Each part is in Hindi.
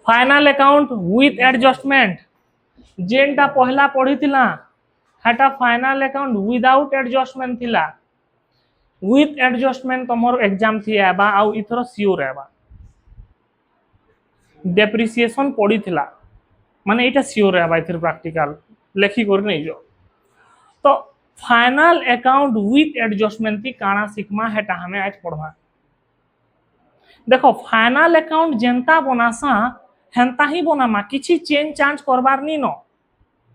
फाइनल अकाउंट विथ एडजस्टमेंट जेनटा पहला पढ़ी थिला हेटा फाइनल अकाउंट विदाउट एडजस्टमेंट थिला विथ एडजस्टमेंट तमर एग्जाम थी आबा आउ इथरो सियोर आबा डेप्रिसिएशन पड़ी थिला माने एटा सियोर आबा इथर प्रैक्टिकल लेखि कर नै जो तो फाइनल अकाउंट विथ एडजस्टमेंट थी काना सिखमा हेटा हमें आज पढ़वा देखो फाइनल अकाउंट जेंता बनासा हेंता ही बनामा किछि चेंज चांज करबार नी न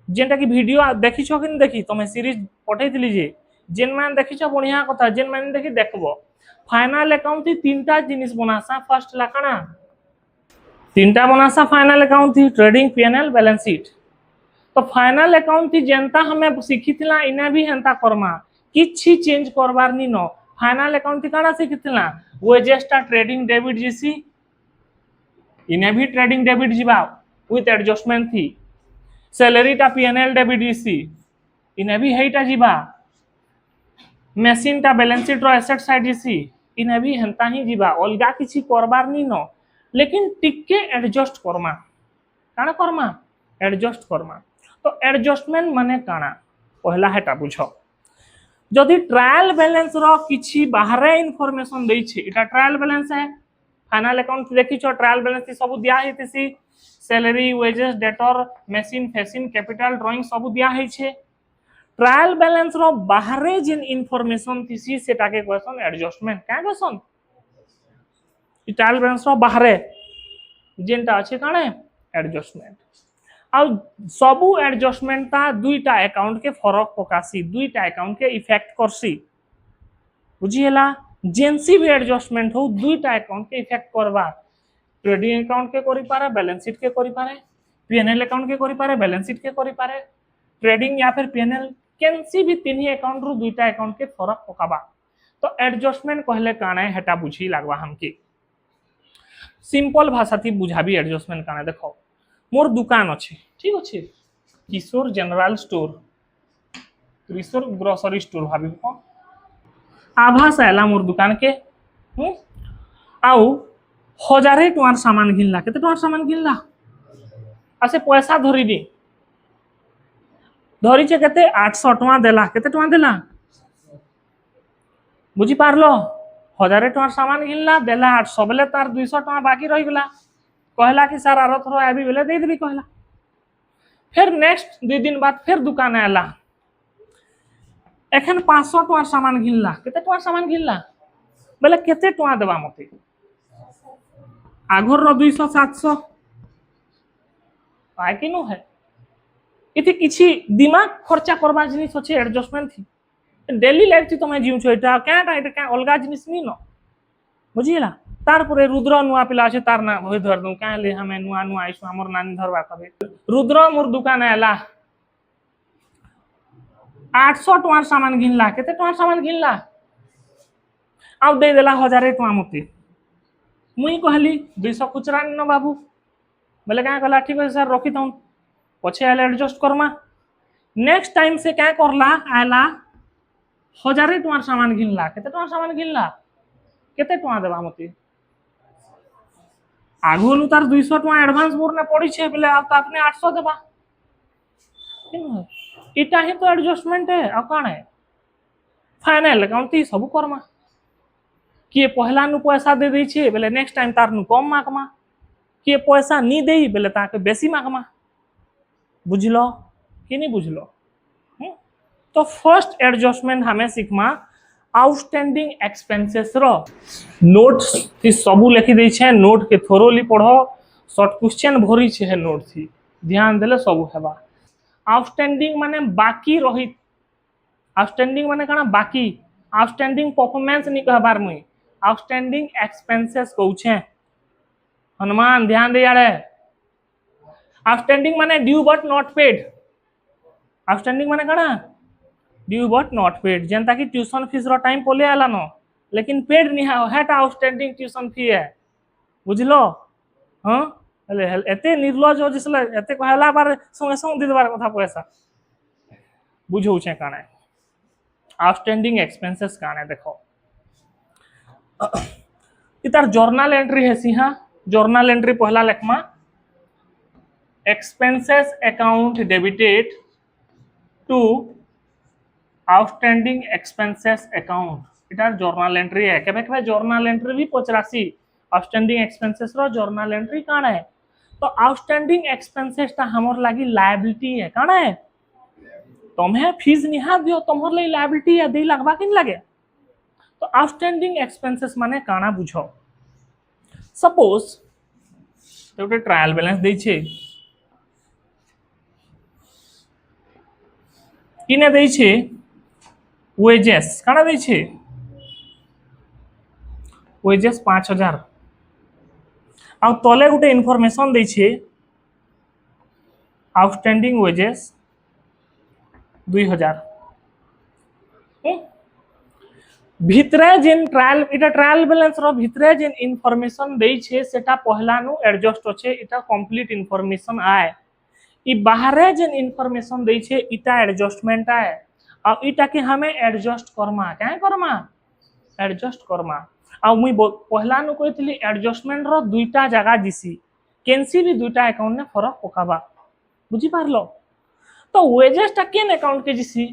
जेंटा की वीडियो देखि छ कि देखि तमे सीरीज पठै थिली जे जेन मान देखि छ बढ़िया कथा जेन मान देखि देखबो फाइनल अकाउंट थी तीनटा जिनिस बनासा फर्स्ट लाकना तीनटा बनासा फाइनल अकाउंट थी ट्रेडिंग पीएनएल बैलेंस शीट तो फाइनल अकाउंट थी जेंता हमें सिखिथिला इने भी हेंता करमा किछि चेंज करबार नी न फाइनल अकाउंट थी काना सिखिथिला वेजेसटा ट्रेडिंग डेबिट जीसी इने भी ट्रेडिंग डेबिट जीवा विथ एडजस्टमेंट थी सैलरी टा पीएनएल डेबिट जीसी इने भी हेटा जीवा मशीन टा बैलेंस शीट रो एसेट साइड जीसी इने भी हेंता ही जीवा अलगा किछि करबार नी न लेकिन टिके एडजस्ट करमा काना करमा एडजस्ट करमा तो एडजस्टमेंट माने काना पहला हेटा बुझो जदि ट्रायल बैलेंस रो किछि बाहरे इंफॉर्मेशन दै छै एटा ट्रायल बैलेंस है फाइनल अकाउंट देखि छ ट्रायल बैलेंस सब दिया हेतिसी सैलरी वेजेस डेटर मशीन फेसिन कैपिटल ड्राइंग सब दिया है छे ट्रायल बैलेंस रो बाहरे जिन इंफॉर्मेशन थिसी सेटा के क्वेश्चन एडजस्टमेंट का क्वेश्चन ट्रायल बैलेंस रो बाहरे जेनटा अछि काने एडजस्टमेंट आ सबु एडजस्टमेंट ता दुईटा अकाउंट के फरक पकासी दुईटा अकाउंट के इफेक्ट करसी बुझिएला जेनसी भी एडजस्टमेंट हो दुईटा अकाउंट के इफेक्ट करबा ट्रेडिंग अकाउंट के करि पारे बैलेंस शीट के करि पारे पीएनएल अकाउंट के करि पारे बैलेंस शीट के करि पारे ट्रेडिंग या फिर पीएनएल केनसी भी तीन ही अकाउंट रु दुईटा अकाउंट के फरक पकाबा तो एडजस्टमेंट कहले काने हेटा बुझी लागबा हमके सिंपल भाषा थी बुझाबी एडजस्टमेंट काने देखो मोर दुकान अच्छे ठीक अच्छे किशोर जनरल स्टोर किशोर ग्रोसरी स्टोर भाभी कौन आभास आला मोर दुकान के आउ 1000 टुआर सामान घिनला केते टुआर सामान घिनला आसे पैसा धरि दी धरि छे केते 800 टुआ देला केते टुआ देला बुझी पारलो 1000 टुआर सामान घिनला देला 800 बेले तार 200 टुआ बाकी रहि गेला कहला कि सर आरो थोड़ा आबी बेले दे देबी कहला फिर नेक्स्ट 2 दिन बाद फिर दुकान आला एखन 500 टुआर सामान घिनला केते टुआर सामान घिनला बेले केते टुआ देबा मते आघर रो 200 700 आय कि नो है इति किछि दिमाग खर्चा करबा जिनिस अछि एडजस्टमेंट थी डेली लाइफ थी तमे जीव छ एटा एटा अलगा जिनिस नी न बुझिला तार परे रुद्र नुआ पिला अछि तार ना होय धर दू काले हमें नुआ नुआ आइसु हमर नानी धरबा कबे रुद्र मोर दुकान आला 800 टुआर सामान घिनला केते टुआर सामान घिनला आ दे देला 1000 टुआ मते मुई कहली 200 खुचरा न बाबू बोले क्या कहला ठीक है सर रखी दऊं पछे आले एडजस्ट करमा नेक्स्ट टाइम से क्या करला आला 1000 टुआर सामान घिनला केते टुआर सामान घिनला केते टुआ देबा मते आगुनु तार 200 टुआ एडवांस मोर ना पड़ी छे बोले आप अपने 800 देबा इटा ही तो एडजस्टमेंट है आ कान है फाइनल अकाउंट ही सब करमा किए पहला नु पैसा दे दै छे बोले नेक्स्ट टाइम तार नु कम मागमा किए पैसा नी देई बोले ताके बेसी मागमा बुझलो कि नहीं बुझलो तो फर्स्ट एडजस्टमेंट हमें सीखमा आउटस्टैंडिंग एक्सपेंसेस रो नोट्स थी सबू लिखि दै छे नोट के थोरोली पढ़ो शॉर्ट क्वेश्चन भरी छे नोट थी ध्यान देले सब हेबा आउटस्टैंडिंग माने बाकी रही आउटस्टैंडिंग माने काना बाकी आउटस्टैंडिंग परफॉर्मेंस नहीं कहबार मुई आउटस्टैंडिंग एक्सपेंसेस कहू छे हनुमान ध्यान दे यार आउटस्टैंडिंग माने due but not paid outstanding माने काना ड्यू बट नॉट पेड जनता की ट्यूशन फीस रो टाइम पोले आला न लेकिन पेड नहीं है हेटा आउटस्टैंडिंग ट्यूशन फी है बुझलो हां अले एते निर्लज हो जिसले एते कहला बार संगे संग दे देबार कथा पैसा बुझौ छे काने आउटस्टैंडिंग एक्सपेंसेस काने देखो इतार जर्नल एंट्री है सी हां जर्नल एंट्री पहला लेखमा expenses account debited to outstanding expenses account इटार जर्नल एंट्री है केबे केबे जर्नल एंट्री भी पचरासी आउटस्टैंडिंग एक्सपेंसेस रो जर्नल एंट्री काना है तो आउटस्टैंडिंग एक्सपेंसेस ता हमर लागी लायबिलिटी है काना है तुम्हें फीस निहा दियो तुमर ले लायबिलिटी है दे लगबा किन लगे तो आउटस्टैंडिंग एक्सपेंसेस माने काना बुझो सपोज तो ट्रायल बैलेंस दै छै किने दै छै वेजेस काना दै छै वेजेस 5000 आ तले गोटे इनफॉरमेशन दै छै आउटस्टैंडिंग वेजेस 2000 भितरे जेन ट्रायल इटा ट्रायल बैलेंस रो भितरे जेन इनफॉरमेशन दै छै सेटा पहला नु एडजस्ट होचे इटा कंप्लीट इनफॉरमेशन आए ई बाहरे जेन इनफॉरमेशन दै छै इटा एडजस्टमेंट आए आ इटा के हमें एडजस्ट करमा क्या करमा एडजस्ट करमा आ मुई पहला नु कहतली एडजस्टमेंट रो दुईटा जगह दिसी केनसी भी दुईटा अकाउंट ने फरक पकाबा बुझी पारलो तो वेजेस टा केन अकाउंट के दिसी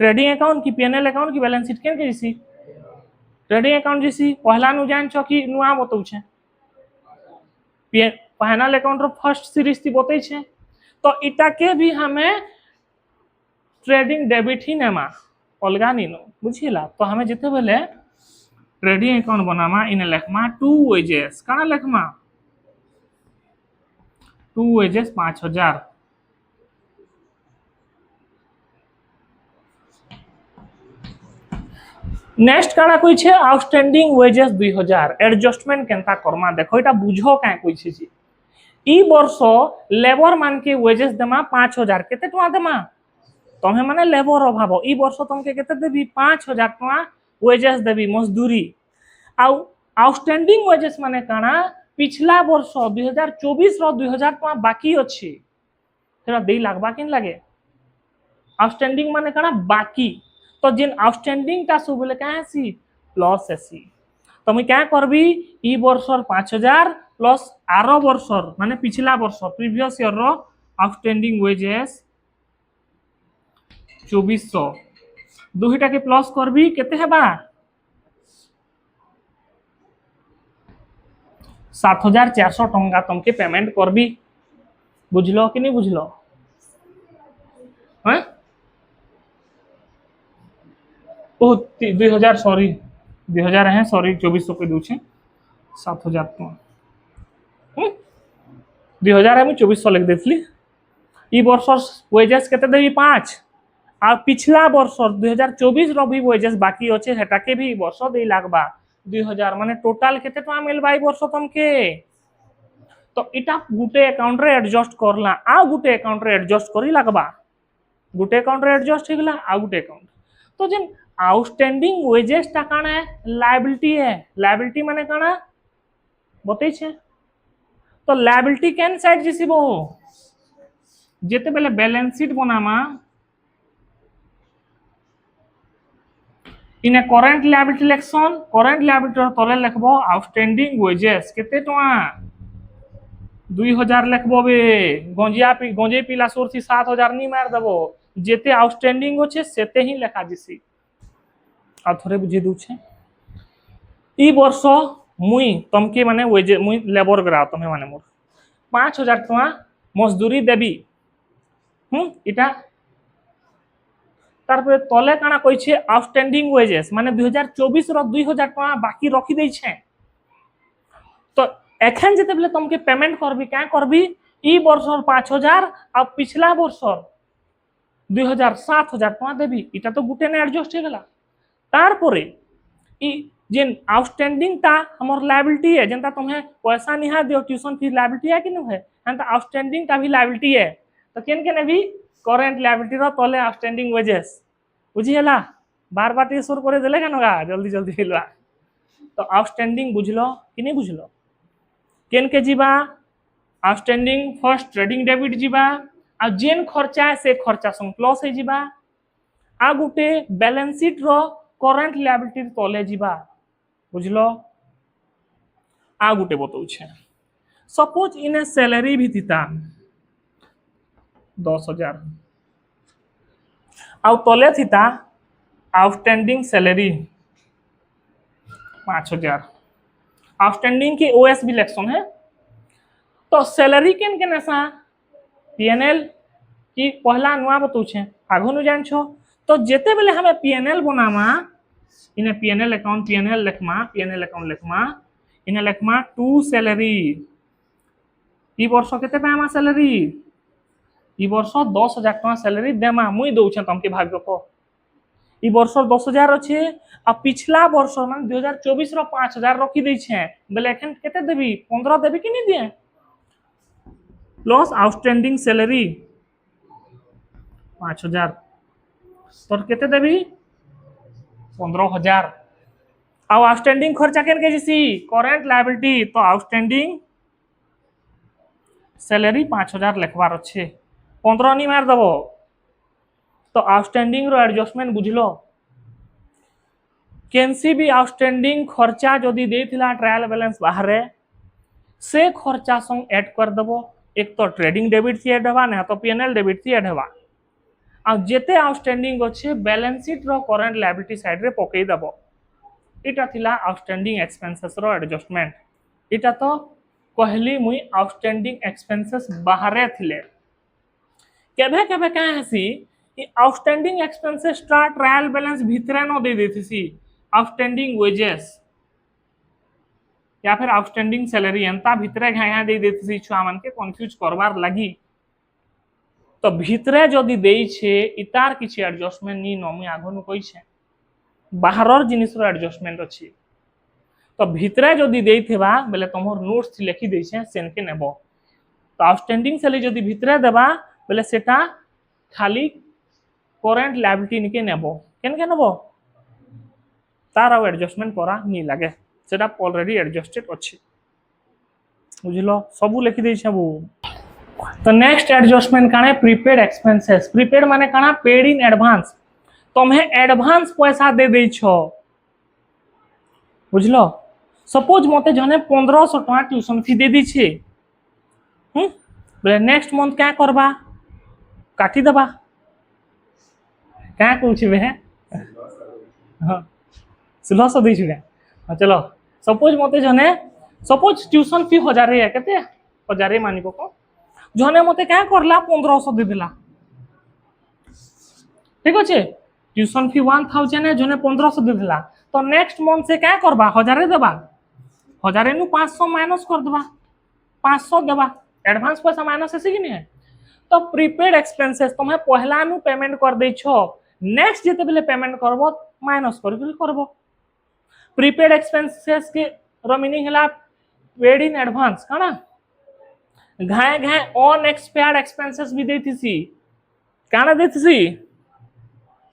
ट्रेडिंग अकाउंट की पीएनएल अकाउंट की बैलेंस शीट केन के दिसी ट्रेडिंग अकाउंट दिसी पहला नु जान छ कि नुआ बतौ छै PNL account row first series थी बतै छै तो इटा के भी हमें ट्रेडिंग डेबिट ही नेमा अलगा नीनो बुझिला तो हमें जेते बेले ट्रेडिंग अकाउंट बनामा इने लेखमा टू वेजेस काना लेखमा टू वेजेस 5000 नेक्स्ट काना कोइ छे आउटस्टैंडिंग वेजेस 2000 एडजस्टमेंट केनता करमा देखो एटा बुझो का कोइ छे जी ई वर्ष लेबर मान के वेजेस देमा 5000 केते टका देमा तमे माने लेबर अभाव ई वर्ष तुमके केते देबी 5000 टका वेजेस देबी मजदूरी आउ आउटस्टैंडिंग वेजेस माने काना पिछला वर्ष 2024 रो 2000 टका बाकी अछि तेरा दे लागबा किन लागे आउटस्टैंडिंग माने काना बाकी तो जिन आउटस्टैंडिंग ता सब बोले का सी प्लस एसी तो मैं क्या करबी ई वर्षर 5000 प्लस आरो वर्षर माने पिछला वर्ष प्रीवियस ईयर रो आउटस्टैंडिंग वेजेस 2400 दुहिटा के प्लस करबी केते हेबा 7400 टंका तुमके पेमेंट करबी बुझलो कि नहीं बुझलो हैं ओ 2000 सॉरी 2000 है सॉरी 2400 के दूचे 7000 टका 2000 है मैं 2400 लिख देथली ई वर्ष वेजेस केते देबी 5 आ पिछला वर्ष 2024 रो भी वेजेस बाकी होचे हेटा के भी वर्ष दे लागबा 2000 माने टोटल केते टका मिलबा ई वर्ष तुमके तो इटा गुटे अकाउंट रे एडजस्ट करला आ गुटे अकाउंट रे एडजस्ट करी लागबा गुटे अकाउंट रे एडजस्ट हेगला आ गुटे अकाउंट तो जेन आउटस्टैंडिंग वेजेस टा काना है लायबिलिटी माने काना बतै छै तो लायबिलिटी केन साइड जिसिबो जेते बेले बैलेंस शीट बनामा इने current liability Luxon current liability तले लिखबो आउटस्टैंडिंग वेजेस केते टका 2000 लिखबो बे गंजे पीला सोरसी 7000 नी मार देबो जेते आउटस्टैंडिंग होचे सेते ही लेखा दिसी आ थोड़े बुझे दू छे ई वर्ष मुई तमके माने वेजे मुई लेबर ग्रा तमे माने मोर 5000 टका मजदूरी देबी इटा तार पे तले काना कहि छे आउटस्टैंडिंग वेजेस माने 2024 रो 2000 टका बाकी रखी दै छे तो एखन जेते बेले तमके पेमेंट करबी क्या करबी ई वर्ष 5000 आ पिछला वर्ष 2000 7000 टका देबी इटा तो गुटे ने एडजस्ट हे गेला तार परे ई जेन आउटस्टैंडिंग ता हमर लायबिलिटी है जेनता तुम्हें पैसा निहा दियो ट्यूशन फीस लायबिलिटी है कि नहीं है एंता आउटस्टैंडिंग का भी लायबिलिटी है तो केन केने भी करंट लायबिलिटी रो तले आउटस्टैंडिंग वेजेस बुझी हला बार बार टी सुर करे देले कनगा जल्दी जल्दी हिलवा तो आउटस्टैंडिंग बुझलो कि नहीं बुझलो केन के जीवा आउटस्टैंडिंग फर्स्ट ट्रेडिंग डेबिट जीवा आ जेन खर्चा से खर्चा संग प्लस है जीवा आ गुटे बैलेंस शीट रो करंट लायबिलिटी तले जीवा बुझलो आ गुटे बतौ छे सपोज इन्हें सैलरी भी थीता 10,000 आउ तले थीता आउटस्टैंडिंग सैलरी 5,000 आउटस्टैंडिंग के ओएस भी लेक्शन है तो सैलरी केन केन ऐसा पीएनएल की पहला नुआ बतौछे आगु नु जान छो तो जेते बेले हमें पीएनएल बनामा इन्हें पीएनएल अकाउंट लिखमा इन्हें लिखमा टू सैलरी ई वर्ष केते पामा सैलरी ई वर्ष 10,000 टका सैलरी देमा मुई दउछे तमके भाग्य को ई वर्ष 10,000 अछि आ पिछला वर्ष मान 2024 रो 5,000 रखी दै छे बेले एखन केते देबी 15 देबी कि नहीं दिए प्लस आउटस्टैंडिंग सैलरी 5,000 तोर केते देबी 15,000 आउ आउटस्टैंडिंग खर्चा केन के जिसी करेंट लायबिलिटी तो आउटस्टैंडिंग सैलरी 5,000 लिखबार अच्छे 15 नहीं मार दबो तो आउटस्टैंडिंग रो एडजस्टमेंट बुझलो केनसी भी आउटस्टैंडिंग खर्चा जदि देथिला ट्रायल बैलेंस बाहर से खर्चा संग ऐड कर दबो एक तो ट्रेडिंग डेबिट सी ऐड हवा ना तो पीएनएल डेबिट सी ऐड हवा आ जेते आउटस्टैंडिंग अच्छे बैलेंस शीट रो करंट लायबिलिटी साइड रे पकई दबो इटा थिला आउटस्टैंडिंग एक्सपेंसेस रो एडजस्टमेंट इटा तो कहली मुई आउटस्टैंडिंग एक्सपेंसेस बाहरे थिले केबे केबे काय हसी कि आउटस्टैंडिंग एक्सपेंसेस ट्रायल बैलेंस भितरे न दे देथिसी आउटस्टैंडिंग वेजेस या फिर आउटस्टैंडिंग सैलरी एंता भितरे घाया दे देथिसी छुआ मन के कंफ्यूज करबार लगी तो भितरे जदि देई छे इतार किछि एडजस्टमेंट नी न मुई आगनु कहि छे बाहरर जिनिस रो एडजस्टमेंट अछि तो भितरे जदि देइथेबा बेले तमोर नोट्स लिखि दै छे सेन के नेबो तो आउटस्टैंडिंग सैलरी जदि भितरे देबा बेले सेटा खाली करेंट लायबिलिटी निके नेबो केन के नेबो तार आउ एडजस्टमेंट करा नी लागे सेटा ऑलरेडी एडजस्टेड अछि बुझलो सबु लिखि दै छबु तो नेक्स्ट एडजस्टमेंट काने प्रीपेड एक्सपेंसेस प्रीपेड माने काना पेड इन एडवांस तुम्हें एडवांस पैसा दे दै छो बुझलो सपोज मते जने 1500 टका ट्यूशन फी दे दी छे बोले नेक्स्ट मंथ क्या करबा काटी दबा क्या कहू बे हाँ 1600 दी छुड़ा हाँ चलो सपोज मते जने सपोज ट्यूशन फी 1000 है केते 1000 मानी को जने मते क्या करला 1500 दे दिला ठीक अच्छे ट्यूशन फी 1000 है जने 1500 दे दिला तो नेक्स्ट मंथ से क्या करबा 1000 देबा 1000 नु 500 माइनस कर देबा 500 देबा एडवांस पैसा माइनस है कि नहीं है तो प्रीपेड एक्सपेंसेस तुम्हें पहला नु पेमेंट कर दे छो नेक्स्ट जेते बेले पेमेंट करबो माइनस करबो प्रीपेड एक्सपेंसेस के रो मीनिंग हला पेड इन एडवांस काना घाय घाय ऑन एक्सपायर्ड एक्सपेंसेस भी देथिसी काना देथिसी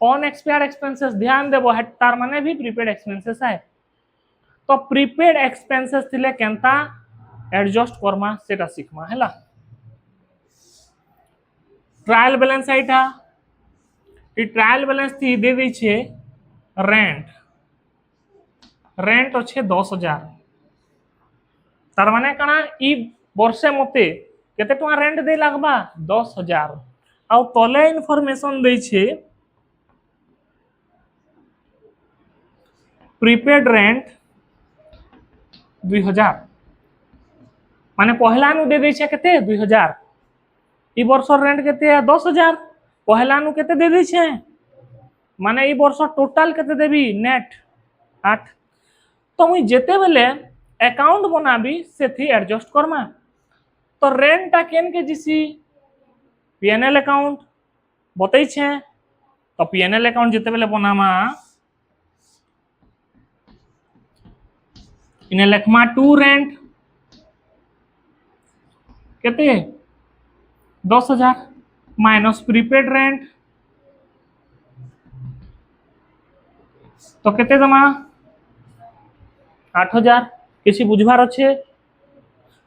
ऑन एक्सपायर्ड एक्सपेंसेस ध्यान देबो तार माने भी प्रीपेड एक्सपेंसेस है तो प्रीपेड एक्सपेंसेस थिले केनता एडजस्ट करमा सेटा सिखमा हैला ट्रायल बैलेंस आइटा ई ट्रायल बैलेंस थी दे दै छे रेंट अच्छे 10,000 तार माने काना ई वर्षे मते केते टका रेंट दे लागबा 10,000 आउ तले इनफॉरमेशन दै छे प्रीपेड रेंट 2000 माने पहला नु दे दै छे केते 2000 ई वर्ष रेंट केते 10,000 पहला नु केते दे दै छे माने ई वर्ष टोटल केते देबी नेट 8 तो मुई जेते बेले अकाउंट बनाबी सेथि एडजस्ट करमा तो रेंट टा केन के जिसी पीएनएल अकाउंट बतै छे तो पीएनएल अकाउंट जेते बेले बनामा इन्हें लिखमा टू रेंट केते 10,000 माइनस प्रीपेड रेंट तो केते दमा 8,000 किसी बुझबार अच्छे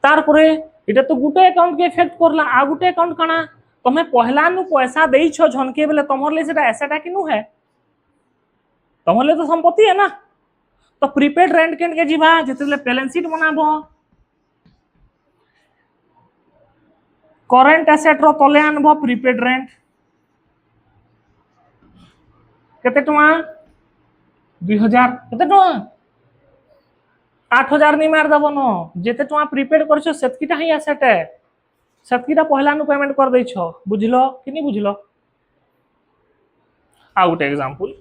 तार परे इटा तो गुटे अकाउंट के इफेक्ट करला आ गुटे अकाउंट काना तमे पहला नु पैसा देई छो झनके बेले तमर ले सेटा एसेट किनु है तमर ले तो संपत्ति है ना तो प्रीपेड रेंट केन के जीवा जेते बैलेंस शीट बनाबो करेंट एसेट रो तले आनबो प्रीपेड रेंट केते टका 2000 केते टका 8000 नहीं मार दबो न जेते टका प्रीपेड करछो सेतकीटा ही एसेट है सेतकीटा पहला नु पेमेंट कर दै छो बुझलो कि नहीं बुझलो आउट एग्जांपल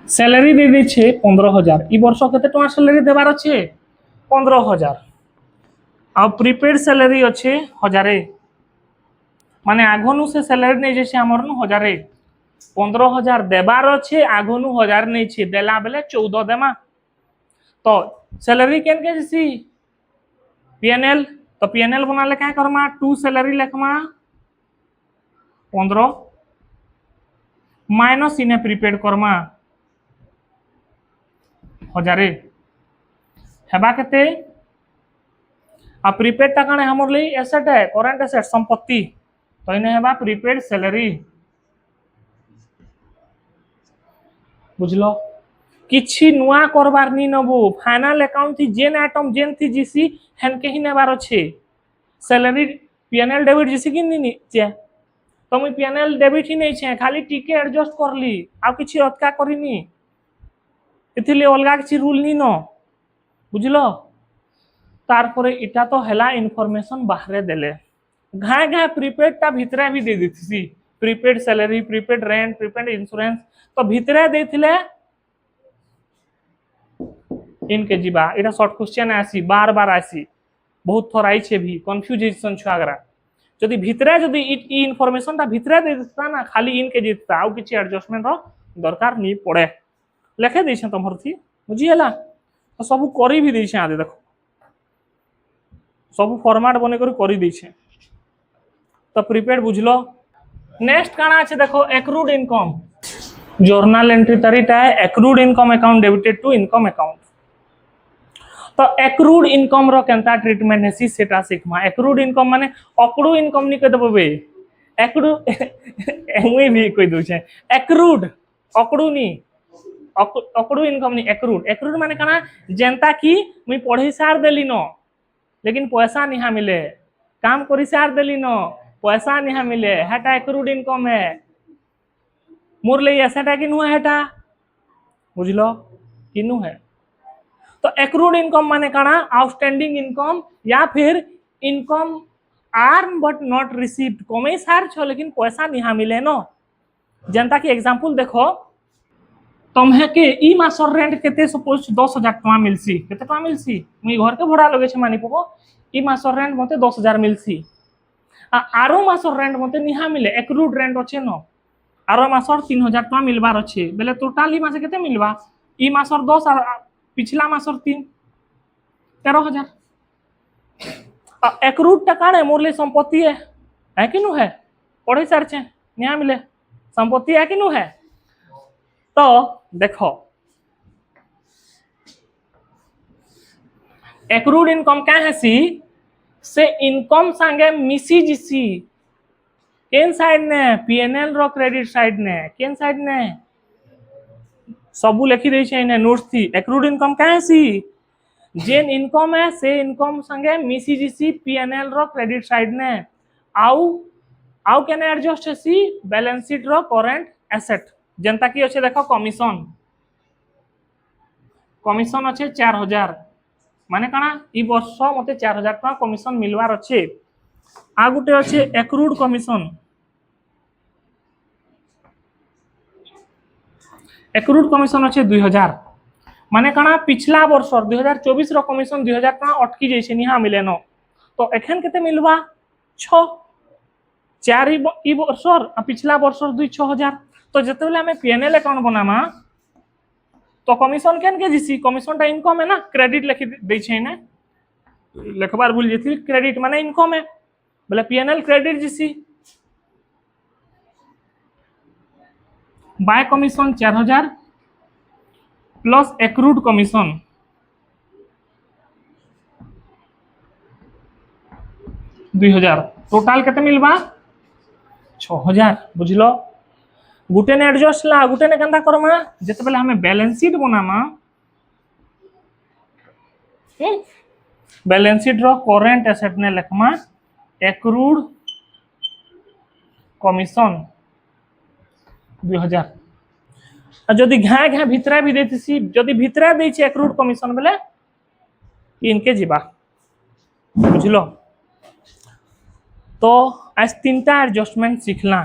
सैलरी दे दै छे 15000 ई वर्ष केते टका सैलरी देबार अछि 15000 आ प्रीपेड सैलरी अछि 1000 माने आगोनु से सैलरी नै जे छे हमर नु 1000 15000 देबार अछि आगोनु 1000 नै छे देला बेले 14 देमा तो सैलरी केन के सी पीएनएल तो पीएनएल बनाले क्या करमा 2 सैलरी लिखमा 15 माइनस इने प्रीपेड करमा 1000 हेबा केते आ प्रीपेड ता काने हमर ਲਈ एसेट है करंट एसेट संपत्ति तो इने हेबा प्रीपेड सैलरी बुझलो किछि नुआ करबार नी नबो फाइनल अकाउंट थी जेन आइटम जेन थी जीसी हेन के ही नेबार अछि सैलरी पीएनएल डेबिट जीसी कि नी छे तो मैं पीएनएल डेबिट ही नहीं छे खाली टिके एडजस्ट करली आ किछि अटका करिनी इथिले अलगा किछि रूल नी न बुझलो तार परे इटा तो हेला इनफॉरमेशन बाहरे देले घाय घाय प्रीपेड ता भितरे भी दे देथिसी prepaid salary prepaid rent prepaid insurance तो भितरे देथिले इनके जीवा एटा शॉर्ट क्वेश्चन आसी बार बार आसी बहुत थोर आई छे भी कंफ्यूजन छुआगरा जदि भितरे जदि ई इनफॉरमेशन ता भितरे दे देता ना खाली इनके जीतता आ किछि एडजस्टमेंट रो दरकार नी पड़े लेखे दै छे तमहर थी बुझिएला तो सब करी भी दै छे आदे देखो सब फॉर्मेट बने करी दै छे तो प्रीपेड बुझलो नेक्स्ट काना আছে देखो एक्रूड इनकम जर्नल एंट्री तरीटा है accrued income account debited to income account तो एक्रूड इनकम रो केनता ट्रीटमेंट हेसी सेटा सिखमा एक्रूड इनकम माने अकड़ू इनकम नी कह देबो बे एक्रू एमुई भी कह दउ छे एक्रूड अकड़ू नी अकड़ू इनकम नी एक्रूड एक्रूड माने कना जनता की मुई पढ़ी सार देली न लेकिन पैसा नहीं मिले काम करी सार देली न पैसा नहीं मिले हेटा एक्रूड इनकम है मोर ले एसेटा कि नुआ हेटा बुझलो किनु है तो एक्रूड इनकम माने काना आउटस्टैंडिंग इनकम या फिर income earn but not received कमे सार छ लेकिन पैसा नहीं मिले न जनता की एग्जांपल देखो तुम्हे के ई मासर रेंट केते सपोज 10000 टका मिलसी केते टका मिलसी मुई घर के भड़ा लगे छे मानी पको ई मासर रेंट मते 10000 मिलसी आरो मासर रेंट मते निहा मिले एक्रूड रेंट अछि न आरो मासर 3000 टका मिलबार अछि बेले टोटल ई मासे केते मिलबा ई मासर 10 और पिछला मासर 3 13000 एक्रूड टका ने मोर ले संपत्ति है कि नु है पढ़े सार छे निहा मिले संपत्ति है कि नु है तो देखो एक्रूड इनकम क्या है सी से इनकम संगे मिसी जिसी केन साइड ने पीएनएल रो क्रेडिट साइड ने केन साइड ने सबू लिखी रही है नोट्स थी एक्रूड इनकम क्या है सी जेन इनकम है से इनकम संगे मिसी जिसी पीएनएल रो क्रेडिट साइड ने आउ केने एडजस्ट है सी बैलेंस शीट रो करंट एसेट जनता की अच्छे देखो कमिशन अच्छे 4000 माने काना ई वर्ष मते 4000 टका कमिशन मिलवार अच्छे आ गुटे अच्छे एक्रूड कमिशन अच्छे 2000 माने काना पिछला वर्ष 2024 रो कमिशन 2000 टका अटकी जाय छे निहा मिले न तो एखन केते मिलवा 6 4 ई वर्ष आ पिछला वर्ष 6000 तो जते बेले हमें पीएनएल अकाउंट बनामा तो कमिशन केन के जीसी कमिशन टा इनकम है ना क्रेडिट लिखि दै छै ने लिखबार भूल जेथि क्रेडिट माने इनकम है बोले पीएनएल क्रेडिट जीसी by commission 4000 plus accrued commission 2000 total केते मिलबा 6000 बुझलो गुटे ने एडजस्ट ला गुटे ने केनता करमा जते बेले हमें बैलेंस शीट बनामा बैलेंस शीट रो करंट एसेट ने लिखमा एक्रूड कमिशन 2000 जदि घाए घाए भितरा भी देती जदि भितरा दे एक्रूड कमिशन बेले इनके जीवा बुझलो। तो आज 3टा एडजस्टमेंट सीखला।